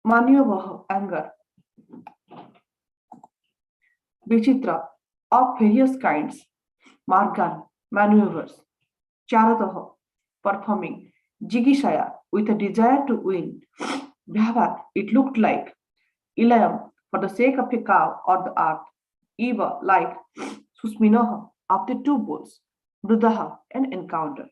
Maneuver, anger. Vichitra, of various kinds. Margan, maneuvers. Charataha, performing. Jigishaya, with a desire to win. Bhavat, it looked like. Ilayam, for the sake of a cow or the earth. Eva, like. Susminoha, of the two bulls. Mrudaha, an encounter.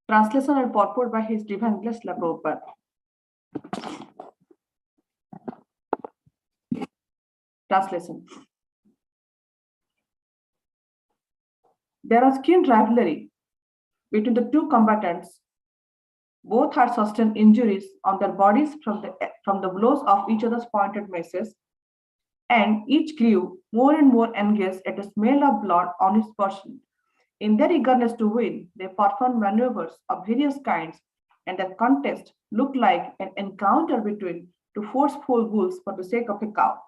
Translation and purport by His Divine Grace La Prabhupada. Translation. There was keen rivalry between the two combatants. Both had sustained injuries on their bodies from the blows of each other's pointed maces, and each grew more and more engaged at the smell of blood on his person. In their eagerness to win, they performed maneuvers of various kinds, and the contest looked like an encounter between two forceful bulls for the sake of a cow.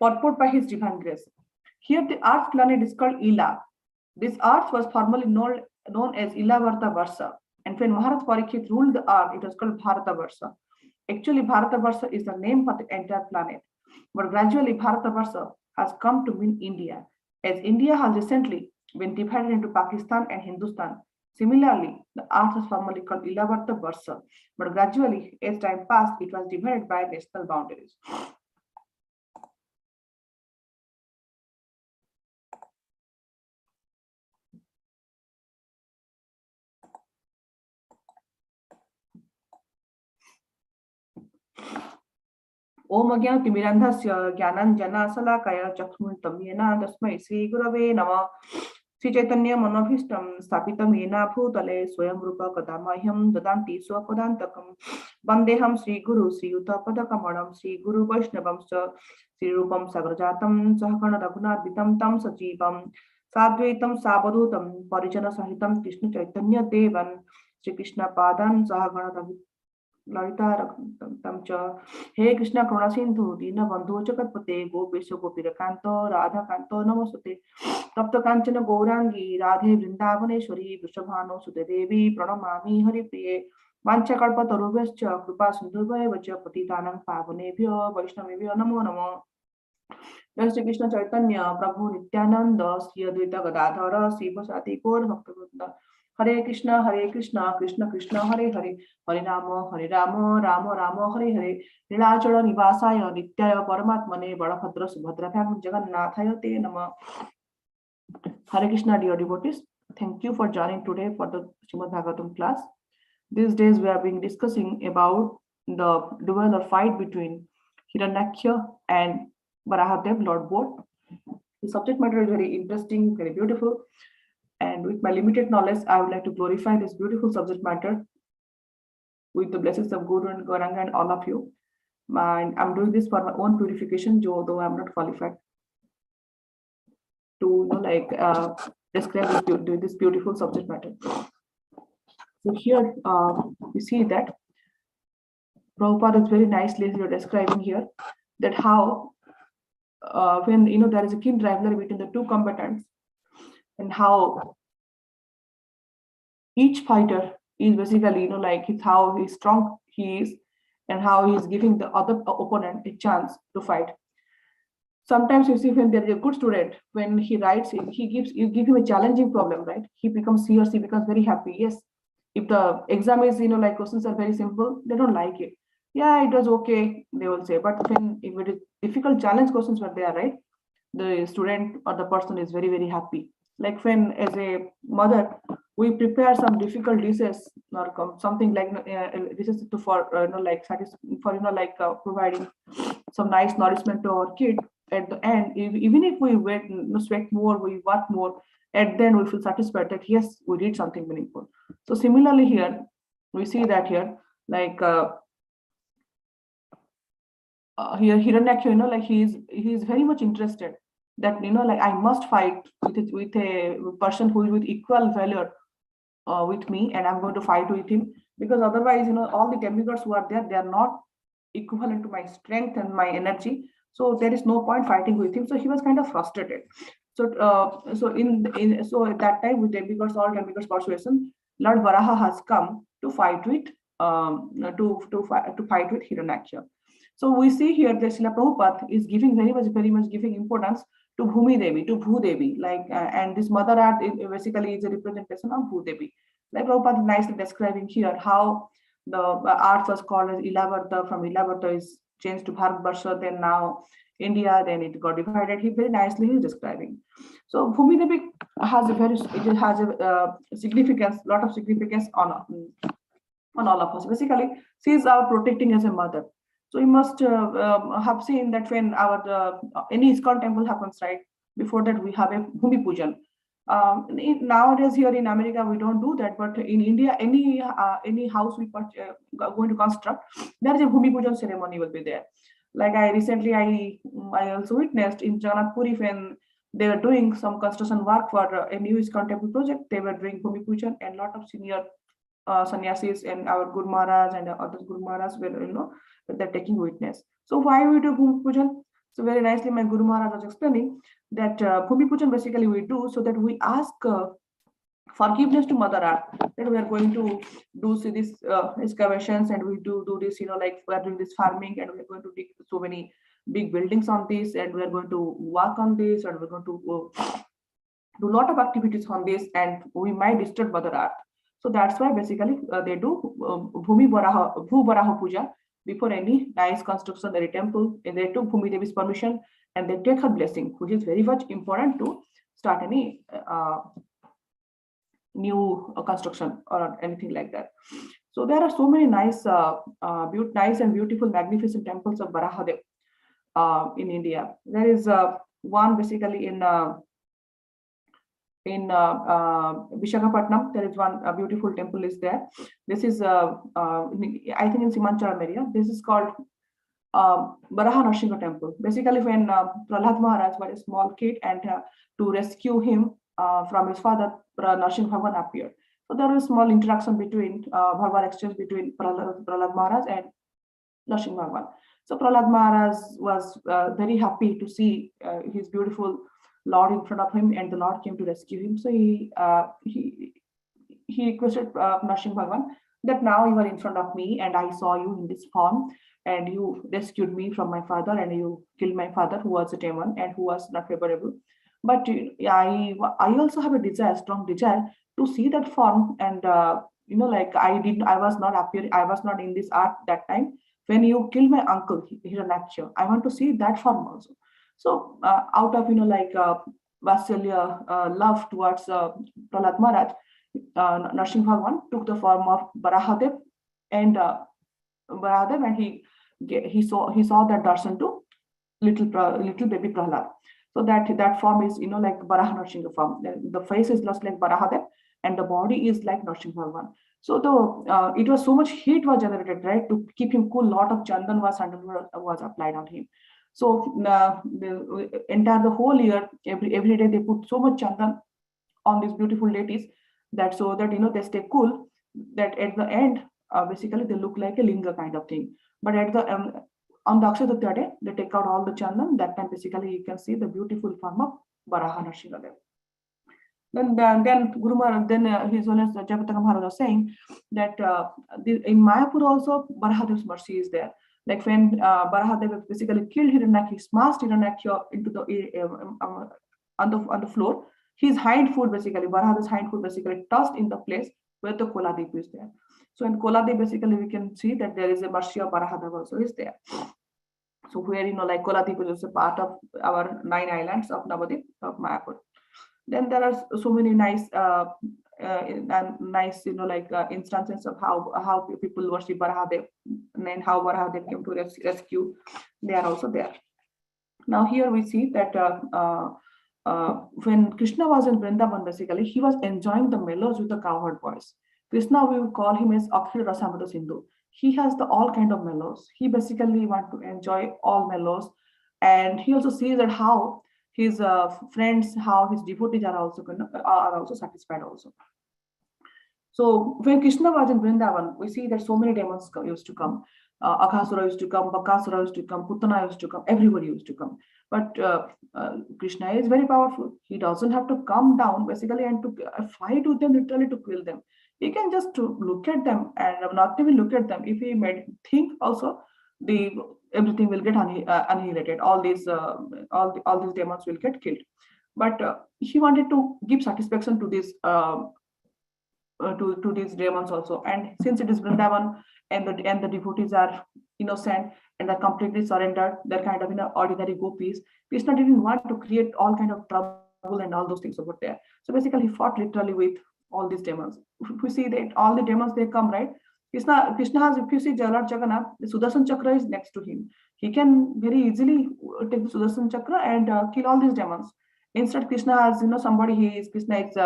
Purport by His Divine Grace. Here the earth planet is called Ila. This earth was formerly known as Ilavarta Varsha, and when Maharaj Parikshit ruled the earth, it was called Bharata Varsha. Actually, Bharata Varsha is the name for the entire planet, but gradually Bharata Varsha has come to mean India, as India has recently been divided into Pakistan and Hindustan. Similarly, the earth was formerly called Ilavarta Varsha, but gradually, as time passed, it was divided by national boundaries. ओम अज्ञानतिमिरान्धस्य ज्ञानाञ्जनशलाकया चक्षुरुन्मिलितं येन तस्मै श्रीगुरवे नमः। श्रीचैतन्य मनोभीष्टं स्थापितं येन भूतले स्वयं रूप कदा मह्यं ददाति स्वपदान्तकं। वन्देऽहं श्रीगुरु श्रीयुतपदकमलं श्रीगुरु वैष्णवंश्च श्रीरूपं साग्रजातं सहगण रघुनाथान्वितं तं सजीवं साद्वैतं सावधूतं परिजनसहितं कृष्ण चैतन्य देवं श्रीकृष्णपादान् सहगण ललिता रघुनाथं च। हे कृष्ण करुणा सिंधु दीनबंधु जगत्पते गोपेश गोपीकांत राधाकांत नमोस्तुते। तप्त कांचन गौरांगी राधे वृंदावनेश्वरी वृषभानुसुते देवी प्रणमामि हरिप्रिये। वाञ्छाकल्पतरुभ्यश्च कृपा सिन्धुभ्येव च पतितानां पावनेभ्यो वैष्णवेभ्यो नमो नमः। जय श्री कृष्ण चैतन्य प्रभु नित्यानंद श्री अद्वैत गदाधर श्रीवासादि गौर भक्तवृंद। हरे कृष्ण कृष्ण कृष्ण हरे हरे, हरे राम राम राम हरे हरे। नीलाचल निवासाय नित्याय परमात्मने बलभद्र सुभद्राभ्यां जगन्नाथाय ते नमः। Hare Krishna, dear devotees. Thank you for joining today for the Srimad Bhagavatam class. These days we have been discussing about the duel or fight between Hiranyaksha and Varahadev, Lord both. The subject matter is very interesting, very beautiful. And with my limited knowledge, I would like to glorify this beautiful subject matter with the blessings of Guru and Gauranga and all of you. I'm doing this for my own purification, though I'm not qualified to describe this beautiful subject matter. So here we see that Prabhupada is very nicely describing here that how when there is a keen rivalry between the two combatants, and how each fighter is basically how strong he is, and how he is giving the other opponent a chance to fight. Sometimes you see when there is a good student, when he writes, you give him a challenging problem, right? He or she becomes very happy. Yes, if the exam is questions are very simple, they don't like it. Yeah, it was okay, they will say. But if it is difficult challenge questions were there, right? The student or the person is very, very happy. Like when, as a mother, we prepare some difficult dishes or something like dishes for providing some nice nourishment to our kid. At the end, even if we sweat more, we work more, at the end we feel satisfied that yes, we did something meaningful. So similarly here, we see that here Like here Hiranyakya, like he's very much interested that like I must fight with a person who is with equal valor with me, and I'm going to fight with him, because otherwise all the demigods who are there, they are not equivalent to my strength and my energy, so there is no point fighting with him. So he was kind of frustrated. So at that time, with demigods, all demigods persuasion, Lord Varaha has come to fight with to fight with Hiranyakya. So we see here that Srila Prabhupada is giving very much giving importance to Bhumi Devi, to Bhu Devi, like and this mother earth basically is a representation of Bhu Devi. Like Prabhupada nicely describing here how the earth was called as Ilavarta, from Ilavarta is changed to Bharatvarsha, then now India, then it got divided. He very nicely is describing. So Bhumi Devi has a significance, lot of significance on all of us. Basically, she is our protecting as a mother. So you must have seen that when our any ISKCON temple happens, right? Before that, we have a Bhumi Pujan. Nowadays here in America, we don't do that, but in India, any house we going to construct, there is a Bhumi Pujan ceremony will be there. Like I also witnessed in Jagannath Puri when they were doing some construction work for a new ISKCON temple project. They were doing Bhumi Pujan, and lot of senior sannyasis and our Guru Maharaj and other Guru Maharaj were they're taking witness. So why we do Bhumi Pujan? So very nicely my Guru Maharaj was explaining that Bhumi Pujan basically we do so that we ask forgiveness to Mother Earth, that we are going to do these excavations, and we do this, like we are doing this farming, and we are going to dig so many big buildings on this, and we are going to work on this, and we're going to do a lot of activities on this, and we might disturb Mother Earth. So that's why basically they do Bhu Baraha Puja before any nice construction of a temple. And they took Bhumi Devi's permission and they take her blessing, which is very much important to start any new construction or anything like that. So there are so many nice and beautiful, magnificent temples of Barahadev in India. There is one basically in Vishakhapatnam. There is one beautiful temple is there. This is I think in Simancharam area. This is called Baraha Narsingha temple. Basically when Prahlad Maharaj was a small kid, and to rescue him from his father, Narsingha Bhagwan appeared. So there was a small interaction between verbal exchange between Prahlad Maharaj and Narsingha Bhagwan. So Prahlad Maharaj was very happy to see his beautiful Lord in front of him, and the Lord came to rescue him. So he requested Narsingha Bhagwan that now you are in front of me, and I saw you in this form, and you rescued me from my father, and you killed my father, who was a demon and who was not favorable. But I also have a desire, strong desire to see that form, and like I was not in this art that time when you killed my uncle Hiranyakya. I want to see that form also. So out of Vasalya love towards Prahlad Maharaj, Narsingha Bhagwan took the form of Barahadev, and he saw that darshan to little baby Prahlad. So that form is like Baraha Narsingha form. The face is just like Barahadev, and the body is like Narsingha Bhagwan. So it was so much heat was generated, right, to keep him cool. Lot of chandan was applied on him. So the whole year, every day they put so much chandan on these beautiful deities, that so that they stay cool. That at the end, basically they look like a linga kind of thing. But at the on the Akshaya Tritiya day, they take out all the chandan. That time, basically, you can see the beautiful form of Baraha Narsingha Dev. Then Guru Maharaj, then His Holiness Jayapataka Maharaj was saying that in Mayapur also Barahadev's mercy is there. Like when Barahadev basically killed Hiranyakya, smashed Hiranyakya into the on the floor. His hind foot basically, Barahadev's hind foot basically tossed in the place where the Koladeep is there. So in Koladeep, basically we can see that there is a mercy of Barahadev also is there. So where like Koladeep is also part of our 9 islands of Navadip of Mayapur. Then there are so many nice instances of how people worship Barahadev, and how Barahadev came to rescue. They are also there. Now here we see that when Krishna was in Vrindavan, basically he was enjoying the mellows with the cowherd boys. Krishna, we would call him as Akhil Rasamrita Sindhu. he has the all kind of mellows. He basically want to enjoy all mellows, and he also sees that how his friends, how his devotees are also satisfied also. So when Krishna was in Vrindavan, we see that so many demons used to come. Aghasura used to come, Bakasura used to come, Putana used to come, everybody used to come. But Krishna is very powerful. He doesn't have to come down basically and to fight with them, literally to kill them. He can just to look at them and not even look at them. If he made think also, the everything will get annihilated. All these demons will get killed. But he wanted to give satisfaction to this. To these demons also, and since it is Vrindavan and the devotees are innocent and they're completely surrendered, they're kind of ordinary gopis. Krishna didn't want to create all kind of trouble and all those things over there. So basically, he fought literally with all these demons. If we see that all the demons they come right, Krishna has, if you see Lord Jagannath, the Sudarshan Chakra is next to him. He can very easily take the Sudarshan Chakra and kill all these demons. Instead, Krishna has Krishna is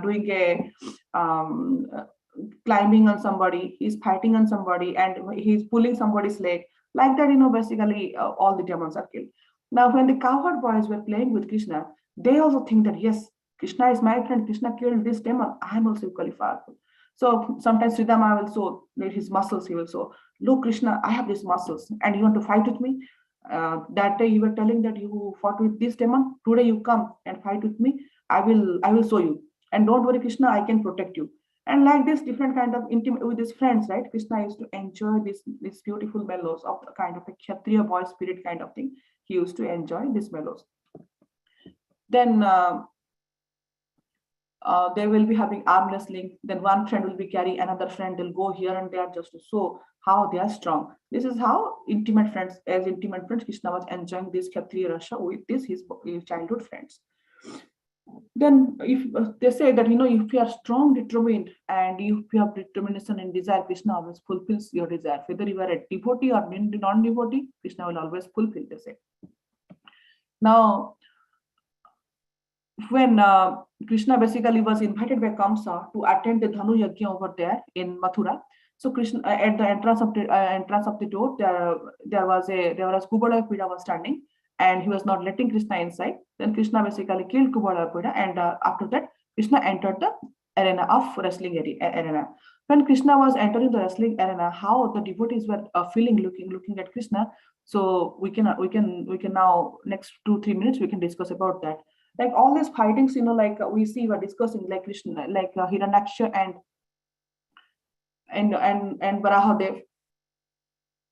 doing a climbing on somebody, he's fighting on somebody, and he's pulling somebody's leg. Like that, basically all the demons are killed. Now, when the cowherd boys were playing with Krishna, they also think that yes, Krishna is my friend, Krishna killed this demon, I am also equally powerful. So sometimes Sridhama will show his muscles, he will show, look Krishna, I have these muscles, and you want to fight with me? That day you were telling that you fought with this demon, today you come and fight with me, I will show you. And don't worry Krishna, I can protect you. And like this different kind of intimate with his friends, right? Krishna used to enjoy this beautiful mellows of a kind of a Kshatriya boy spirit kind of thing. He used to enjoy these mellows. Then they will be having arm wrestling. Then one friend will be carrying another friend. They'll go here and there just to show how they are strong. This is how intimate friends, Krishna was enjoying this Kshatriya Rasha with his childhood friends. Then if they say that if you are strong, determined, and if you have determination and desire, Krishna always fulfills your desire. Whether you are a devotee or non-devotee, Krishna will always fulfill, they say. Now, when Krishna basically was invited by Kamsa to attend the Dhanu Yajna over there in Mathura, so Krishna at the entrance of the door, there was Kubala Pida was standing, and he was not letting Krishna inside. Then Krishna basically killed Kubala Pida, and after that, Krishna entered the arena of wrestling arena. When Krishna was entering the wrestling arena, how the devotees were feeling, looking at Krishna. So we can now next 2-3 minutes we can discuss about that. Like all these fightings, like we see we're discussing, like Krishna, like Hiranyaksha and Varahadev,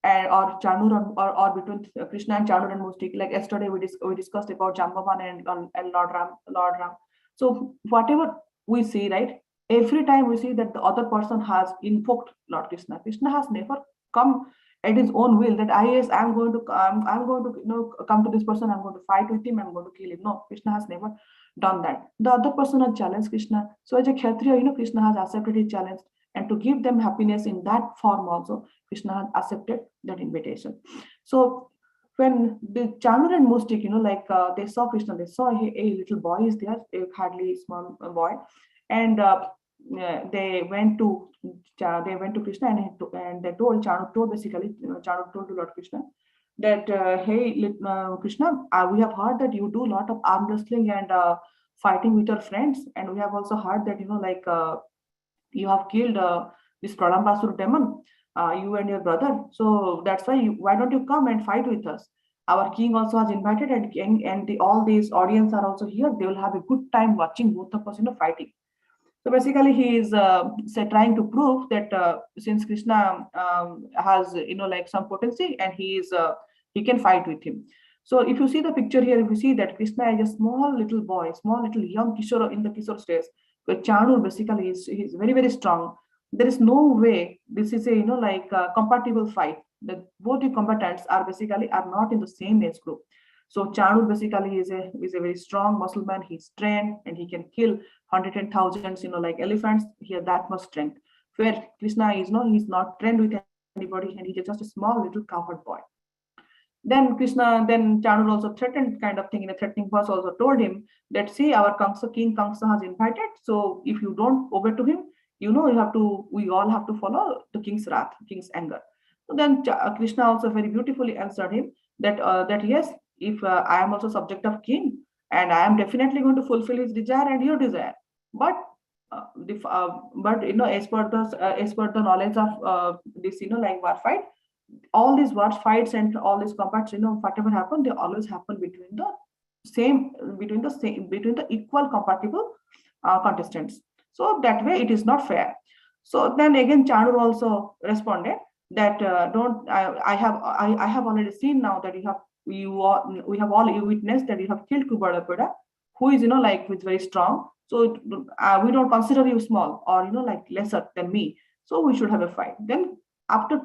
and or Chanur or between Krishna and Chanur and Mustik. Like yesterday we discussed about Jambavan and Lord Ram. So whatever we see, right? Every time we see that the other person has invoked Lord Krishna. Krishna has never come at his own will that I'm going to come to this person, I'm going to fight with him, I'm going to kill him. No, Krishna has never done that. The other person has challenged Krishna. So as a Kshatriya, Krishna has accepted his challenge, and to give them happiness in that form also, Krishna has accepted that invitation. So when the Chanur and Mustik, they saw Krishna, they saw a little boy is there, a hardly small boy, and they went to Krishna and they told Chanur told to Lord Krishna that hey Krishna, we have heard that you do a lot of arm wrestling and fighting with your friends, and we have also heard that you have killed this Pramasarovara demon, you and your brother. So that's why don't you come and fight with us? Our king also has invited, and all these audience are also here. They will have a good time watching both of us fighting. So basically, he is trying to prove that since Krishna has some potency, and he can fight with him. So if you see the picture here, if you see that Krishna is a small little boy, small little young Kishore in the Kishore stage, but Chanur basically is very, very strong. There is no way this is a compatible fight. That both the combatants are not in the same age group. So Chanur basically is a very strong muscle man. He's trained and he can kill hundreds and thousands, like elephants. He has that much strength. Where Krishna is he's not trained with anybody, and he's just a small little cowherd boy. Then Chanur also threatened kind of thing in a threatening voice, also told him that see, our King Kamsa has invited. So if you don't obey to him, we all have to follow the king's wrath, king's anger. So then Krishna also very beautifully answered him that yes, if I am also subject of king, and I am definitely going to fulfill his desire and your desire. But but as per the knowledge of this like war fight, all these war fights and all these combats, whatever happen, they always happen between the equal compatible contestants. So that way it is not fair. So then again Chanur also responded that don't I have already seen now that we have all witnessed that you have killed Kubadapeda, who is like who is very strong. So we don't consider you small or like lesser than me. So we should have a fight. Then after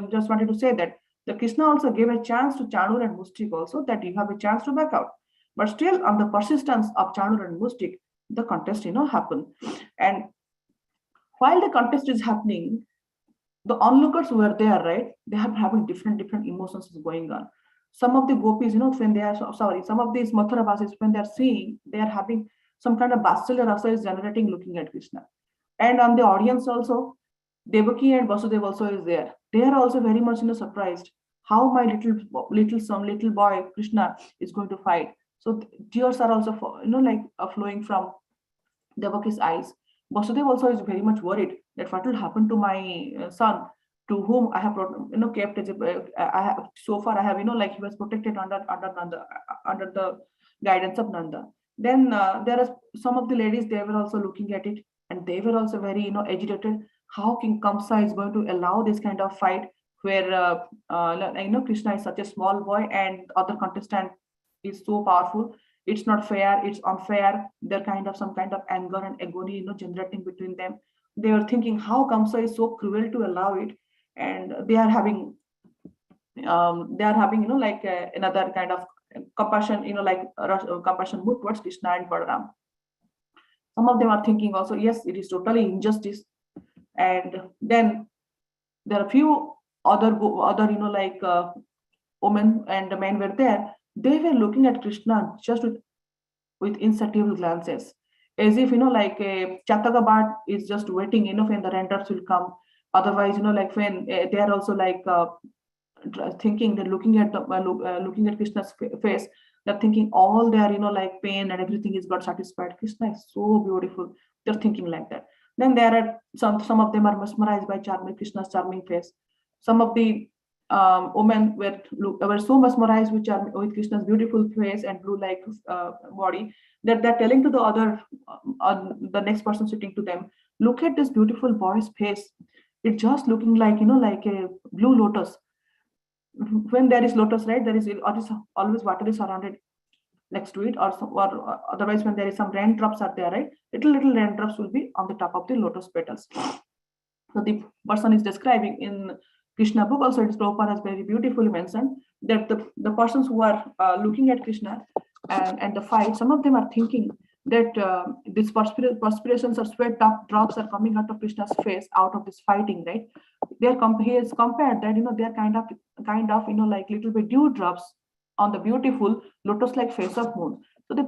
just wanted to say that the Krishna also gave a chance to Chanur and Mustik also, that you have a chance to back out. But still, on the persistence of Chanur and Mustik, the contest happened. And while the contest is happening, the onlookers were there, right? They are having different emotions going on. Some of the gopis, when they are some of these Mathuravasis, when they are seeing, they are having some kind of Vatsalya rasa is generating looking at Krishna. And on the audience also, Devaki and Vasudev also is there. They are also very much surprised how my little boy Krishna is going to fight. So tears are also flowing from Devaki's eyes. Vasudev also is very much worried that what will happen to my son, to whom I have kept as I have so far I have he was protected under Nanda, under the guidance of Nanda. Then there are some of the ladies, they were also looking at it, and they were also very agitated. How King Kamsa is going to allow this kind of fight where Krishna is such a small boy and other contestant is so powerful. It's not fair, it's unfair. They're some kind of anger and agony generating between them. They are thinking how Kamsa is so cruel to allow it, and they are having another kind of compassion, compassion mood towards Krishna and Balaram. Some of them are thinking also, yes, it is totally injustice. And then there are a few other women and men were there. They were looking at Krishna just with insatiable glances, as if like a Chatagabad is just waiting when the renters will come. Otherwise when they are also thinking, they're looking at Krishna's face, they're thinking all their pain and everything is got satisfied. Krishna is so beautiful, they're thinking like that. Then there are some of them are mesmerized by Krishna's charming face. Some of the women were so mesmerized with Krishna's beautiful face and blue body, that they're telling to the other the next person sitting to them, look at this beautiful boy's face. It's just looking like a blue lotus. When there is lotus, right, there is always water is surrounded next to it, or otherwise when there is some raindrops are there, right, little raindrops will be on the top of the lotus petals. So the person is describing in Krishna book also, it is Prabhupada has very beautifully mentioned that the persons who are looking at Krishna and the fight, some of them are thinking that these perspirations or sweat drops are coming out of Krishna's face out of this fighting, right? He has compared that they are kind of like little bit dew drops on the beautiful lotus-like face of moon. So the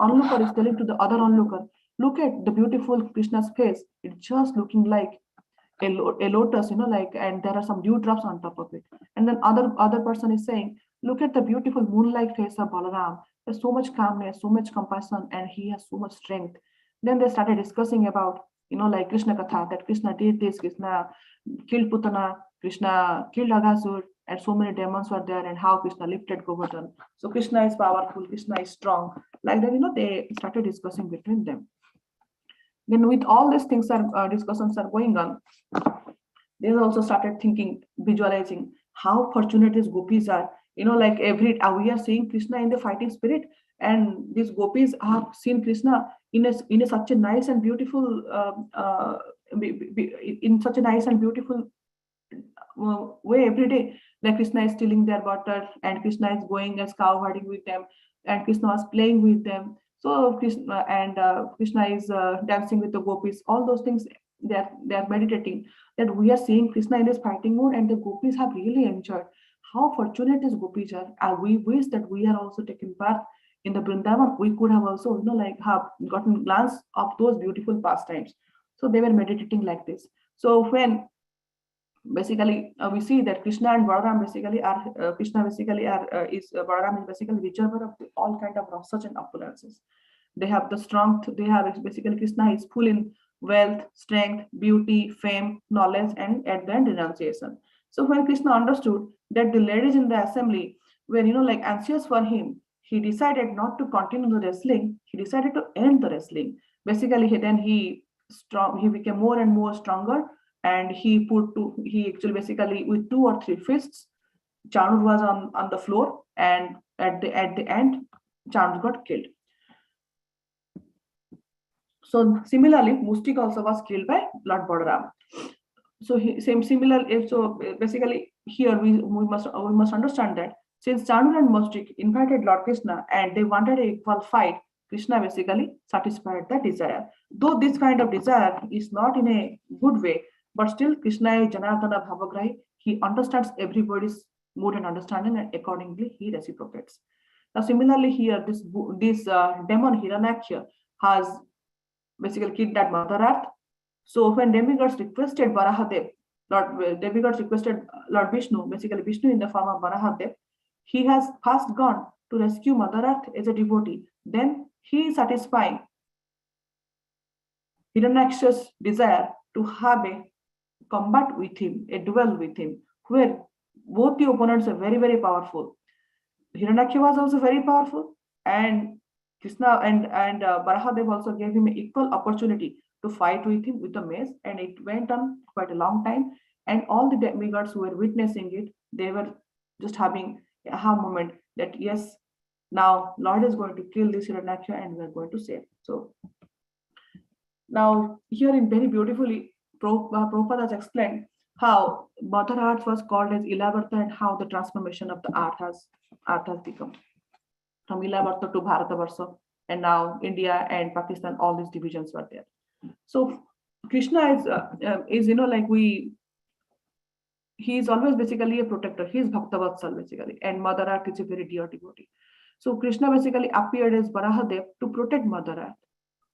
onlooker is telling to the other onlooker, look at the beautiful Krishna's face. It's just looking like a lotus, and there are some dewdrops on top of it. And then other person is saying, look at the beautiful moon-like face of Balaram. There's so much calmness, so much compassion, and he has so much strength. Then they started discussing about, Krishna Katha, that Krishna did this, Krishna killed Putana, Krishna killed Aghasur, and so many demons were there, and how Krishna lifted Govardhan. So Krishna is powerful, Krishna is strong. Like that, they started discussing between them. Then with all these things discussions are going on, they also started thinking, visualizing how fortunate these gopis are. We are seeing Krishna in the fighting spirit, and these gopis have seen Krishna in such a nice and beautiful way every day. Like Krishna is stealing their water, and Krishna is going as cow herding with them, and Krishna was playing with them. So Krishna is dancing with the gopis. All those things, they are meditating. That we are seeing Krishna in this fighting mode, and the gopis have really enjoyed. How fortunate these gopis are. We wish that we are also taking part in the Vrindavan, we could have also, have gotten glance of those beautiful pastimes. So they were meditating like this. So when basically we see that Krishna and Balaram basically are Balaram is basically whichever of all kind of rasas and opulences. They have the strength. They have basically Krishna is full in wealth, strength, beauty, fame, knowledge, and at the end renunciation. So when Krishna understood that the ladies in the assembly were anxious for him, he decided not to continue the wrestling. He decided to end the wrestling. Basically, he became more and more stronger, and he actually basically with 2 or 3 fists, Chanur was on the floor, and at the end, Chanur got killed. So similarly, Mustik also was killed by Lord Balaram. So basically here we must understand that since Chanur and Mustik invited Lord Krishna and they wanted an equal fight, Krishna basically satisfied that desire. Though this kind of desire is not in a good way, but still Krishna is Janardana Bhavagrahi. He understands everybody's mood and understanding, and accordingly he reciprocates. Now similarly here, this demon Hiranyaksha has basically kidnapped Mother Earth. So when demigods requested Varahadev, demigods requested Lord Vishnu, basically Vishnu in the form of Varahadev, he has first gone to rescue Mother Earth as a devotee. Then he is satisfying Hiranyaksha's desire to have a combat with him, a duel with him, where both the opponents are very, very powerful. Hiranyaksha was also very powerful, and Krishna and Varahadev also gave him an equal opportunity to fight with him with the mace, and it went on quite a long time. And all the demigods who were witnessing it, they were just having a aha moment that yes, now Lord is going to kill this Hiranyaksha and we are going to save. So now here in very beautifully, Prabhupada has explained how Mother Earth was called as Ilavarta and how the transformation of the earth has become from Ilavarta to Bharatavarsha, and now India and Pakistan, all these divisions were there. So Krishna is he is always basically a protector. He is Bhaktavatsal basically, and Mother Earth is a very dear devotee. So Krishna basically appeared as Varahadev to protect Mother Earth.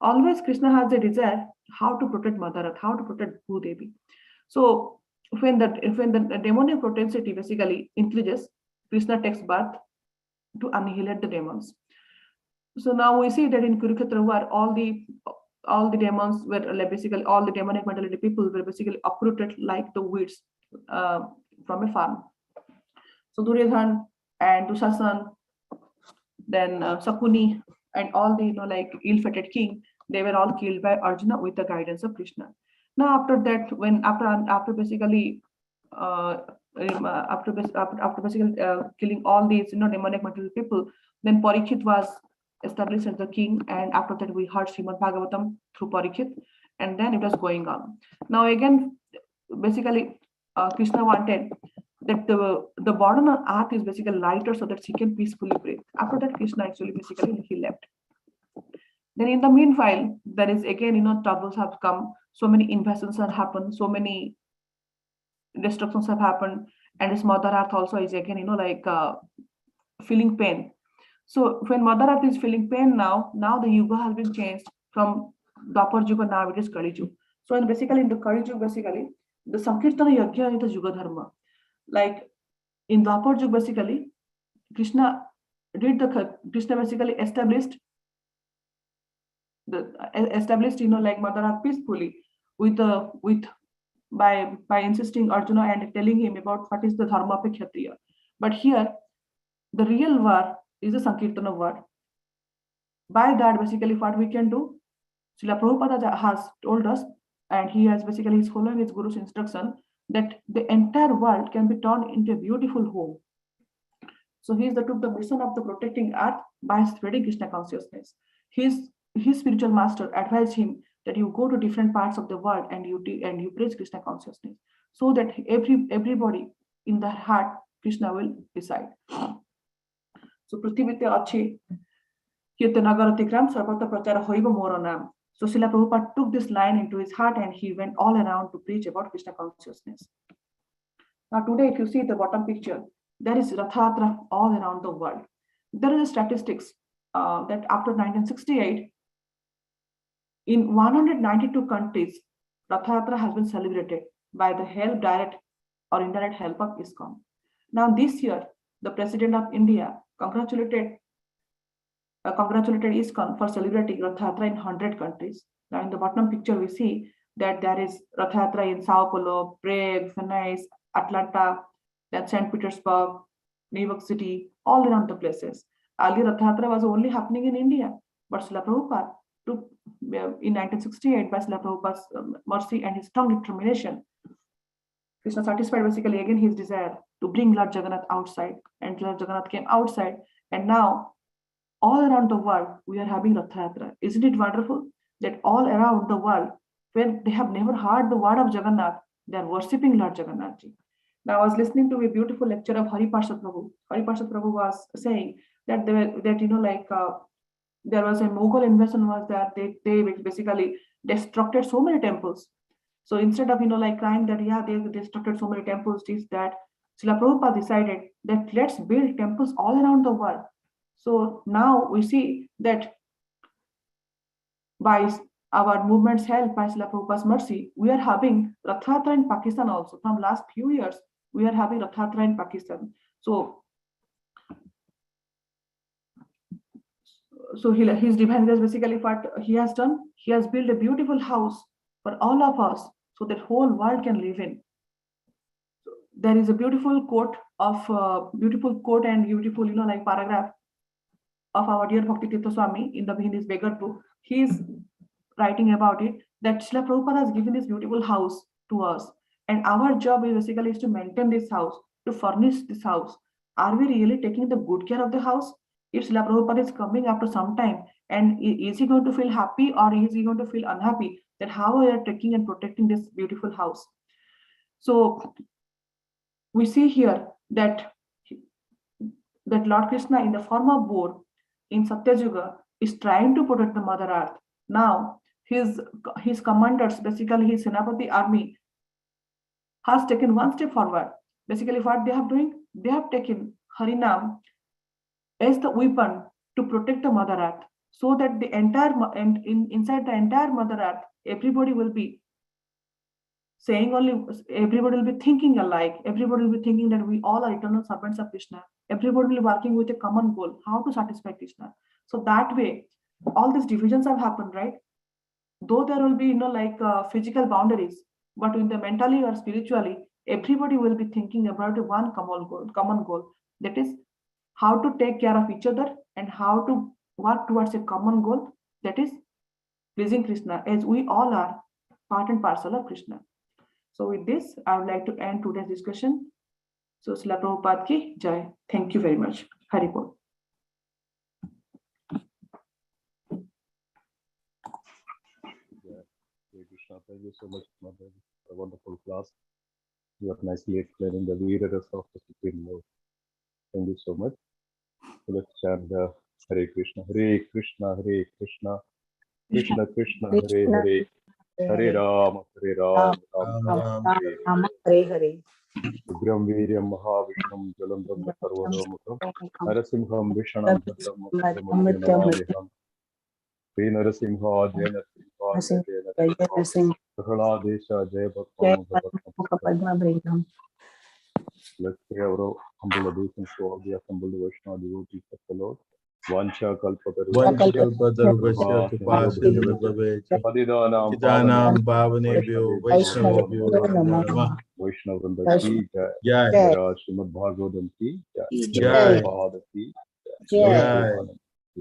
Always Krishna has a desire how to protect Mother Earth, how to protect Bhudevi. So when the demonic propensity basically increases, Krishna takes birth to annihilate the demons. So now we see that in Kurukshetra, where all the demons were basically all the demonic mentality people were basically uprooted like the weeds from a farm. So Duryodhan and Dushasan, then Sakuni, and all the ill-fated king, they were all killed by Arjuna with the guidance of Krishna. Now after that, after basically killing all these demonic material people, then Parikshit was established as the king, and after that we heard Srimad Bhagavatam through Parikshit, and then it was going on. Now again, basically Krishna wanted that the burden on earth is basically lighter so that she can peacefully breathe. After that, Krishna actually basically he left. Then in the meanwhile, there is again troubles have come, so many invasions have happened, so many destructions have happened, and this Mother Earth also is again feeling pain. So when Mother Earth is feeling pain now the Yuga has been changed from Dwapar Yuga, now it is Kali Yuga. So basically in the Kali Yuga, basically the Sankirtana Yajna is the Yuga Dharma. Like in Dwapar Yuga, basically Krishna basically established Mother Earth peacefully by insisting Arjuna and telling him about what is the dharma of a Kshatriya. But here the real war is the Sankirtana war. By that, basically what we can do, Srila Prabhupada has told us, and he has basically is following his Guru's instruction, that the entire world can be turned into a beautiful home. So he took the mission of the protecting earth by spreading Krishna consciousness. His spiritual master advised him that you go to different parts of the world and you preach Krishna consciousness, so that everybody in the heart Krishna will reside. So Prithivite Achi Kirtanagaratigram Sarvata Prachara Hoiva Moranam. So Srila Prabhupada took this line into his heart and he went all around to preach about Krishna consciousness. Now today, if you see the bottom picture, there is Rathatra all around the world. There is statistics that after 1968, in 192 countries, Rath Yatra has been celebrated by the help, direct or indirect help of ISKCON. Now this year, the President of India congratulated ISKCON for celebrating Rath Yatra in 100 countries. Now in the bottom picture, we see that there is Rath Yatra in Sao Paulo, Prague, Venice, Atlanta, then St. Petersburg, New York City, all around the places. Earlier, Rath Yatra was only happening in India, but Srila Prabhupada took in 1968 by Srila Prabhupada's mercy and his strong determination. Krishna satisfied basically again his desire to bring Lord Jagannath outside, and Lord Jagannath came outside, and now all around the world we are having Rath Yatra. Isn't it wonderful that all around the world, when they have never heard the word of Jagannath, they are worshipping Lord Jagannath ji. Now I was listening to a beautiful lecture of Hari Parsad Prabhu. Hari Parsad Prabhu was saying that there was a Mughal invasion was that they basically destructed so many temples. So instead of crying that they destructed so many temples, is that Srila Prabhupada decided that let's build temples all around the world. So now we see that by our movement's help, by Srila Prabhupada's mercy, we are having Rath Yatra in Pakistan also. From last few years, we are having Rath Yatra in Pakistan. So his divine grace, basically what he has done, he has built a beautiful house for all of us so that whole world can live in. There is a beautiful quote and beautiful paragraph of our dear Bhakti Tirtha Swami in his beggar book. He is writing about it that Srila Prabhupada has given this beautiful house to us, and our job is basically to maintain this house, to furnish this house. Are we really taking the good care of the house? If Srila Prabhupada is coming after some time, and is he going to feel happy or is he going to feel unhappy that how we are taking and protecting this beautiful house? So we see here that Lord Krishna in the form of boar in Satyayuga is trying to protect the Mother Earth. Now his commanders, basically his Senapati army, has taken one step forward. Basically what they have doing, they have taken Harinam as the weapon to protect the Mother Earth, so that the entire inside the entire Mother Earth, everybody will be saying everybody will be thinking alike. Everybody will be thinking that we all are eternal servants of Krishna. Everybody will be working with a common goal, how to satisfy Krishna. So that way, all these divisions have happened, right? Though there will be physical boundaries, but in the mentally or spiritually, everybody will be thinking about one common goal. That is how to take care of each other and how to work towards a common goal, that is pleasing Krishna, as we all are part and parcel of Krishna. So with this, I would like to end today's discussion. So Srila Prabhupada ki jai. Thank you very much. Hari Bol. Thank you so much, Mother. A wonderful class. You are nicely explaining the Veeras of the Supreme Lord. Thank you so much. So let's chant the Hare Krishna, Hare Krishna, Hare Krishna, Krishna Krishna, Hare Hare, Hare Rama, Hare Rama, Rama Rama, Hare Hare. Ugram Veeryam Mahavishnam Jalam Brahma Sarvadamukam Narasimham Vishanam Bhadram Namaham Sri Narasimha Jai Narasimha Jai Narasimha Prahaladesha Jai Bhaktam. Let's pay our humble obeisance to all the assembled Vaishnava devotees of the Lord. Vancha Kalpataruvasya Kripasindhubhave Chidanam Bhavanebhyo Vaishnavabhyo Namo Namah. Vaishnavrinda ki jai, Jai Srimad Bhagavatam ki jai, Prabhupada ki jai. So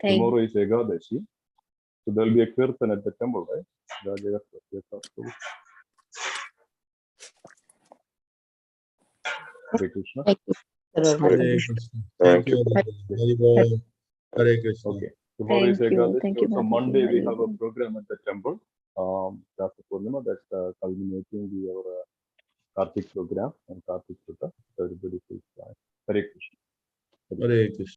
tomorrow is Ekadashi, so there will be a kirtan at the temple, right? Hare Krishna. Hare Krishna. Thank you. Hare Krishna. Okay. Tomorrow is Ekadashi. So Monday we have a program at the temple. That's the Purnima. That's culminating our Kartik program and Kartik Sutta. Everybody please join. Hare Krishna. Hare Krishna.